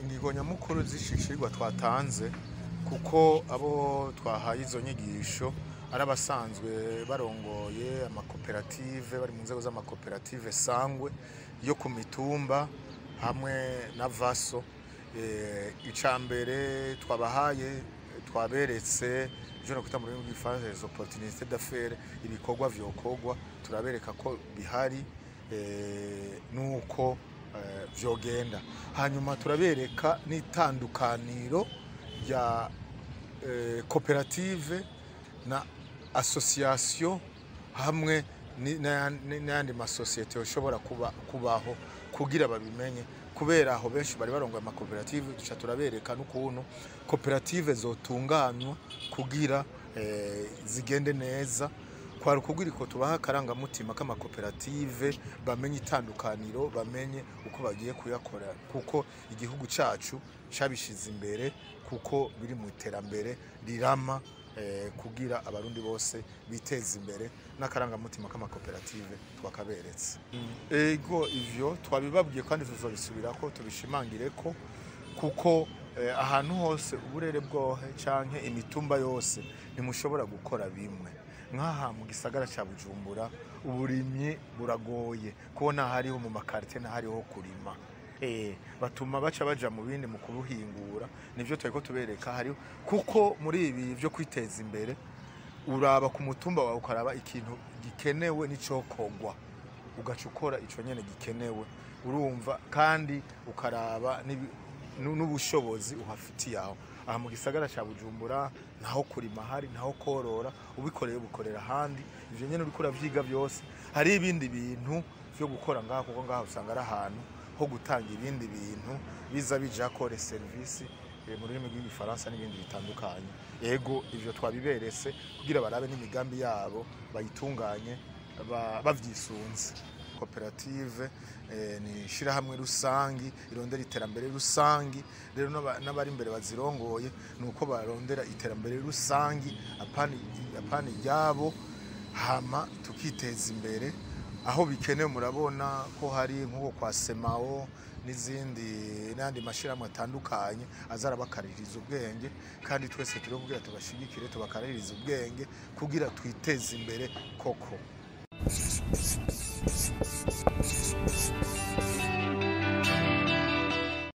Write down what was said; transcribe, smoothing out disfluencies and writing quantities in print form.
ingingo nyamukuru z'ishishirwa twatanze kuko abo twahaye izo nyigisho ari abasanzwe barongoye amakoperative bari mu nzego z'amakoperative sangwe yo ku mitumba hamwe na vaso. Icambere twabahaye twaberetse ivyo no kwita mu rurimi rw'igifaransa les opportunités d'affaires, ibikorwa vyokorwa turabereka ko bihari nuko vyogenda. Hanyuma turabereka n'itandukaniro ya koperative na association hamwe n'ayandi masosiyete yoshobora kubaho kugira babimenye, kubera aho benshi bari barongoye amakoperative. Duca turabereka n'ukuntu koperative zotunganywa kugira zigende neza, kwari ukubwira ko tubaha akarangamutima k'amakoperative bamenye itandukaniro, bamenye uko bagiye kuyakora, kuko igihugu cacu cabishize imbere, kuko biri mu iterambere rirama, kugira abarundi bose biteza imbere. N'akarangamutima k'amakoperative twakaberetse. Ego ivyo twabibabwiye kandi tuzobisubirako tubishimangire ko, kuko ahantu hose uburere bwohe canke imitumba yose ntimushobora gukora bimwe. Nk'aha mu gisagara ca Bujumbura uburimyi buragoye, kubona hariho mu makarite na hariho kurima. Batuma baca baja mu bindi mu kubuhingura. Nivyo turiko tubereka hariho, kuko muri ibi vyo kwiteza imbere uraba ku mutumba wawe ukaraba ikintu gikenewe n'icokogwa, ugaca ukora ico nyene gikenewe, urumva, kandi ukaraba n'ubushobozi uhafitiye aho. Aha mu gisagara ca Bujumbura naho kurima hari, naho korora, ubikoreye bukorera ahandi. Ivyo nyene uriko uravyiga vyose. Hari ibindi bintu vyo gukora ngaha, kuko ngaha usanga ari ahantu ho gutanga ibindi bintu biza bijako les services mu rurimi rw'igifaransa n'ibindi bitandukanye. Ego ivyo twabiberese kugira barabe n'imigambi yabo bayitunganye bavyisunze. Koperative ni shirahamwe rusangi irondera iterambere rusangi. Rero n'abari imbere bazirongoye nuko barondera iterambere rusangi apani yabo, hama tukiteza imbere aho bikenewe. Murabona ko hari nkuko kwa Semao n'andi mashirahamwe atandukanye azarabakaririza ubwenge, kandi twese turi kugira tubashigikire tubakaririza ubwenge kugira twiteze imbere koko.